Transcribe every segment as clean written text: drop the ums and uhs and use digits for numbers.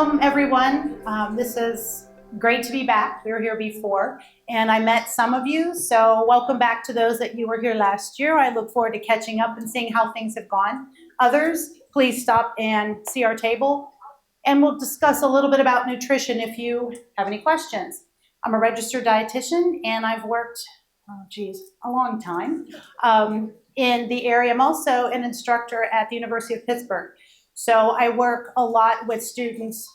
Welcome, everyone. This is great to be back. We were here before, and I met some of you, so welcome back to those that you were here last year. I look forward to catching up and seeing how things have gone. Others, please stop and see our table, and we'll discuss a little bit about nutrition if you have any questions. I'm a registered dietitian, and I've worked, a long time in the area. I'm also an instructor at the University of Pittsburgh. So I work a lot with students,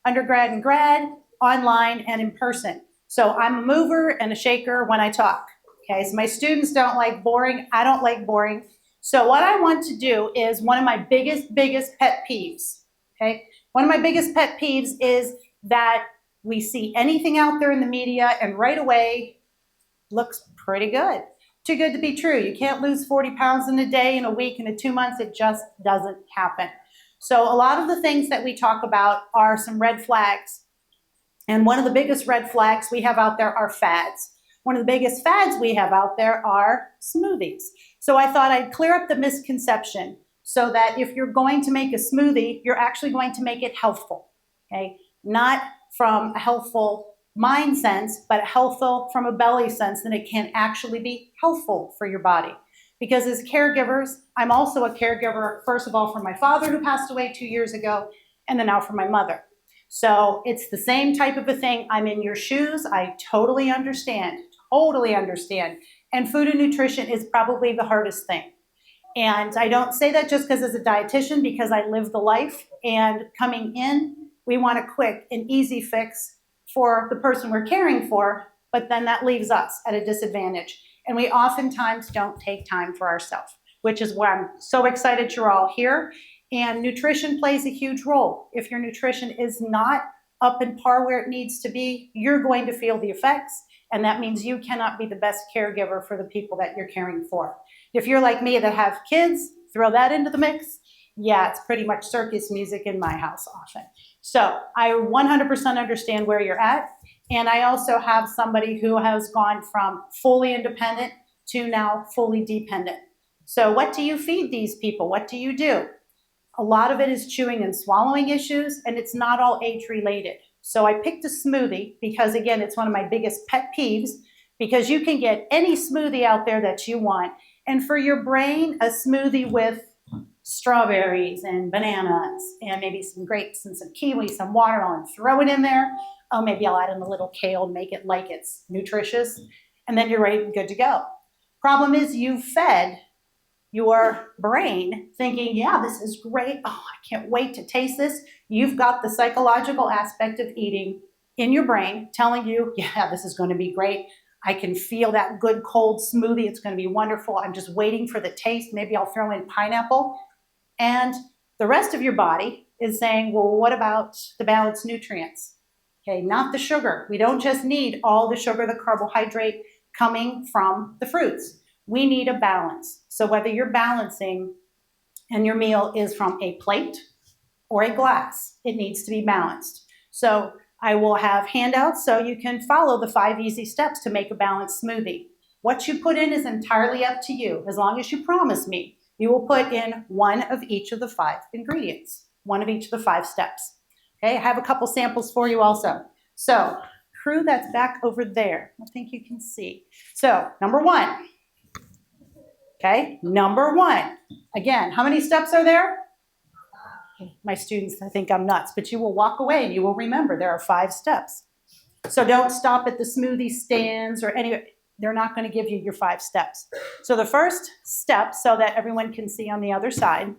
undergrad and grad, online and in person. So I'm a mover and a shaker when I talk. Okay, so my students don't like boring. I don't like boring. So what I want to do is one of my biggest pet peeves. Okay, one of my biggest pet peeves is that we see anything out there in the media and right away looks pretty good. Too good to be true. You can't lose 40 pounds in a day, in a week, in 2 months. It just doesn't happen. So a lot of the things that we talk about are some red flags. And one of the biggest red flags we have out there are fads. One of the biggest fads we have out there are smoothies. So I thought I'd clear up the misconception so that if you're going to make a smoothie, you're actually going to make it healthful. Okay? Not from a healthful mind sense, but healthful from a belly sense, then it can actually be healthful for your body. Because as caregivers, I'm also a caregiver, first of all, for my father who passed away 2 years ago, and then now for my mother. So it's the same type of a thing. I'm in your shoes. I totally understand. And food and nutrition is probably the hardest thing. And I don't say that just because as a dietitian, because I live the life. And coming in, we want a quick and easy fix for the person we're caring for, but then that leaves us at a disadvantage. And we oftentimes don't take time for ourselves, which is why I'm so excited you're all here. And nutrition plays a huge role. If your nutrition is not up in par where it needs to be, you're going to feel the effects. And that means you cannot be the best caregiver for the people that you're caring for. If you're like me that have kids, throw that into the mix. Yeah, it's pretty much circus music in my house often. So I 100% understand where you're at. And I also have somebody who has gone from fully independent to now fully dependent. So what do you feed these people? What do you do? A lot of it is chewing and swallowing issues, and it's not all age related. So I picked a smoothie because, again, it's one of my biggest pet peeves because you can get any smoothie out there that you want. And for your brain, a smoothie with strawberries and bananas and maybe some grapes and some kiwi, some watermelon, throw it in there. Oh, maybe I'll add in a little kale, make it like it's nutritious, and then you're ready and good to go. Problem is you fed your brain thinking, yeah, this is great. Oh, I can't wait to taste this. You've got the psychological aspect of eating in your brain telling you, yeah, this is going to be great. I can feel that good cold smoothie. It's going to be wonderful. I'm just waiting for the taste. Maybe I'll throw in pineapple. And the rest of your body is saying, well, what about the balanced nutrients? Okay, not the sugar. We don't just need all the sugar, the carbohydrate coming from the fruits. We need a balance. So whether you're balancing and your meal is from a plate or a glass, it needs to be balanced. So I will have handouts so you can follow the 5 easy steps to make a balanced smoothie. What you put in is entirely up to you. As long as you promise me, you will put in one of each of the 5 ingredients, one of each of the 5 steps. Okay, I have a couple samples for you also. So, crew that's back over there, I think you can see. So, number 1. Okay, number 1. Again, how many steps are there? My students, I think I'm nuts, but you will walk away and you will remember there are 5 steps. So don't stop at the smoothie stands or any, they're not going to give you your 5 steps. So the first step, so that everyone can see on the other side,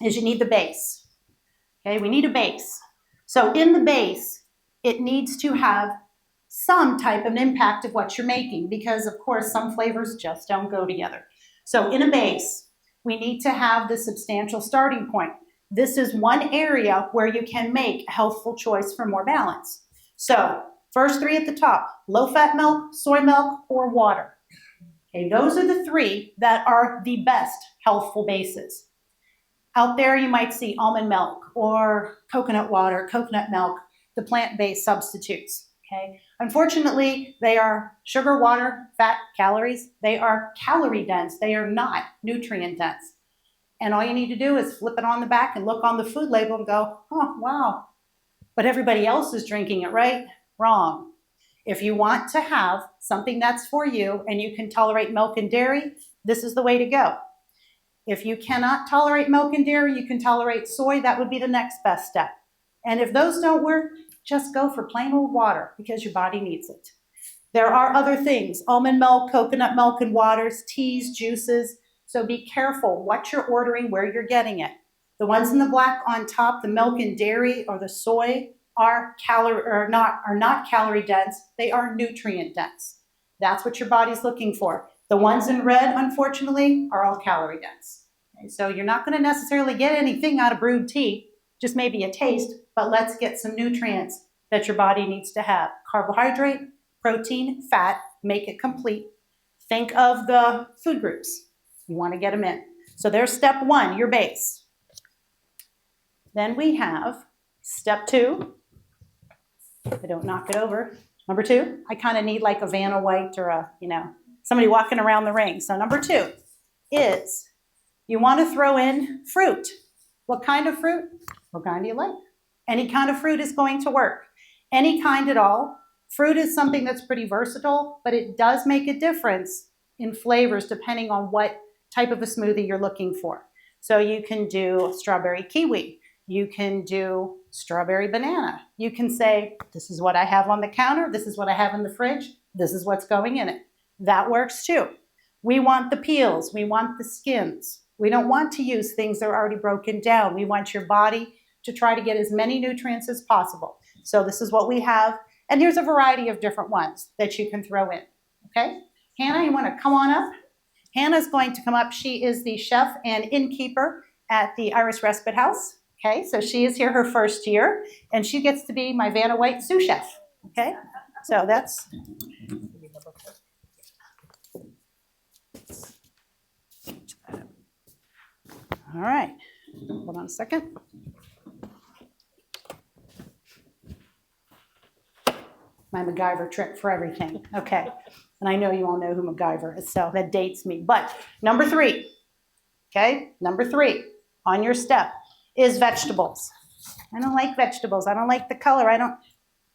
is you need the base. Okay, we need a base. So in the base, it needs to have some type of an impact of what you're making because, of course, some flavors just don't go together. So in a base, we need to have the substantial starting point. This is one area where you can make a healthful choice for more balance. So first 3 at the top, low-fat milk, soy milk, or water. Okay, those are the 3 that are the best healthful bases. Out there you might see almond milk or coconut water, coconut milk, the plant-based substitutes. Okay. Unfortunately, they are sugar, water, fat, calories. They are calorie dense. They are not nutrient dense. And all you need to do is flip it on the back and look on the food label and go, oh, wow, but everybody else is drinking it, right? Wrong. If you want to have something that's for you and you can tolerate milk and dairy, this is the way to go. If you cannot tolerate milk and dairy, you can tolerate soy, that would be the next best step. And if those don't work, just go for plain old water because your body needs it. There are other things, almond milk, coconut milk and waters, teas, juices. So be careful what you're ordering, where you're getting it. The ones in the black on top, the milk and dairy or the soy, are not calorie dense. They are nutrient dense. That's what your body's looking for. The ones in red, unfortunately, are all calorie dense. Okay, so you're not going to necessarily get anything out of brewed tea, just maybe a taste, but let's get some nutrients that your body needs to have. Carbohydrate, protein, fat, make it complete. Think of the food groups. You want to get them in. So there's step one, your base. Then we have step two. I don't knock it over. Number two, I kind of need like a Vanna White or a, somebody walking around the ring. So number two is you want to throw in fruit. What kind of fruit? What kind do you like? Any kind of fruit is going to work. Any kind at all. Fruit is something that's pretty versatile, but it does make a difference in flavors depending on what type of a smoothie you're looking for. So you can do strawberry kiwi. You can do strawberry banana. You can say, this is what I have on the counter. This is what I have in the fridge. This is what's going in it. That works too. We want the peels. We want the skins. We don't want to use things that are already broken down. We want your body to try to get as many nutrients as possible. So this is what we have. And here's a variety of different ones that you can throw in. Okay? Hannah, you want to come on up? Hannah's going to come up. She is the chef and innkeeper at the Irish Respite House. Okay, so she is here her first year, and she gets to be my Vanna White sous chef. Okay, so that's. All right, hold on a second. My MacGyver trick for everything. Okay, and I know you all know who MacGyver is, so that dates me. But number three, okay, number three on your step is vegetables. I don't like vegetables. I don't like the color. I don't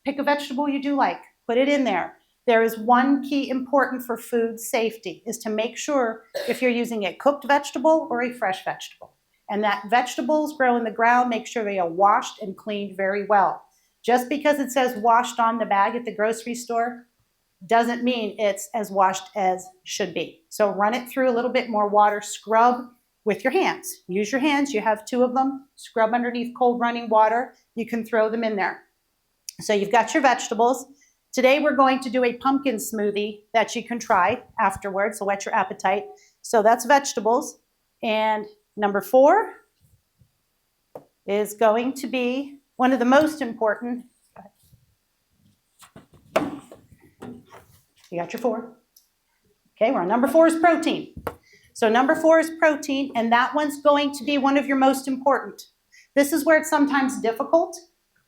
pick a vegetable you do like. Put it in there. There is one key important for food safety is to make sure if you're using a cooked vegetable or a fresh vegetable. And that vegetables grow in the ground, make sure they are washed and cleaned very well. Just because it says washed on the bag at the grocery store doesn't mean it's as washed as should be. So run it through a little bit more water, scrub with your hands. Use your hands. You have two of them. Scrub underneath cold running water. You can throw them in there. So you've got your vegetables. Today we're going to do a pumpkin smoothie that you can try afterwards, so whet your appetite. So that's vegetables. And number four is going to be one of the most important. You got your four. Okay, we're on number four is protein. So number four is protein, and that one's going to be one of your most important. This is where it's sometimes difficult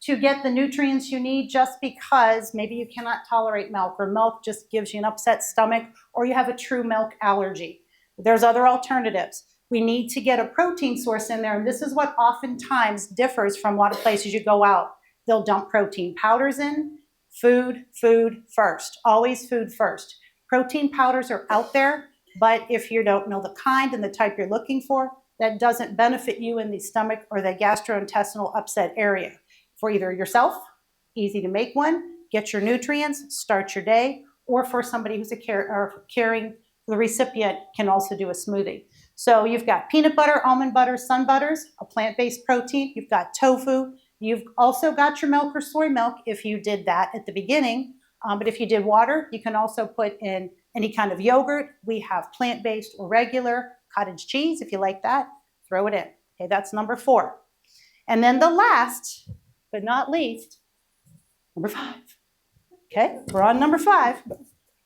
to get the nutrients you need just because maybe you cannot tolerate milk or milk just gives you an upset stomach or you have a true milk allergy. There's other alternatives. We need to get a protein source in there, and this is what oftentimes differs from a lot of places you go out. They'll dump protein powders in. Food first. Always food first. Protein powders are out there. But if you don't know the kind and the type you're looking for, that doesn't benefit you in the stomach or the gastrointestinal upset area. For either yourself, easy to make one, get your nutrients, start your day, or for somebody who's caring, the recipient can also do a smoothie. So you've got peanut butter, almond butter, sun butters, a plant-based protein. You've got tofu. You've also got your milk or soy milk if you did that at the beginning. But if you did water, you can also put in any kind of yogurt. We have plant-based or regular cottage cheese. If you like that, throw it in. Okay, that's number four. And then the last, but not least, number five. Okay, we're on number five,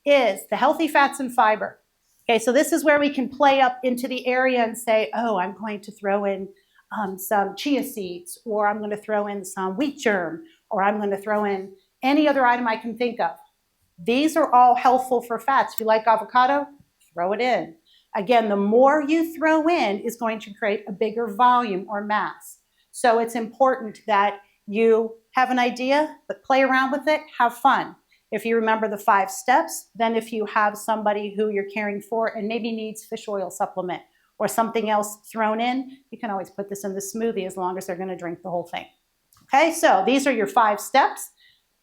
is the healthy fats and fiber. Okay, so this is where we can play up into the area and say, oh, I'm going to throw in some chia seeds, or I'm going to throw in some wheat germ, or I'm going to throw in any other item I can think of. These are all helpful for fats. If you like avocado, throw it in. Again, the more you throw in is going to create a bigger volume or mass. So it's important that you have an idea, but play around with it, have fun. If you remember the 5 steps, then if you have somebody who you're caring for and maybe needs fish oil supplement or something else thrown in, you can always put this in the smoothie as long as they're going to drink the whole thing. Okay, so these are your 5 steps,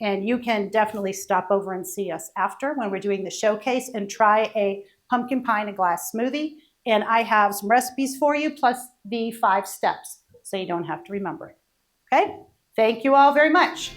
and you can definitely stop over and see us after when we're doing the showcase and try a pumpkin pie in a glass smoothie. And I have some recipes for you plus the 5 steps so you don't have to remember it. Okay, thank you all very much.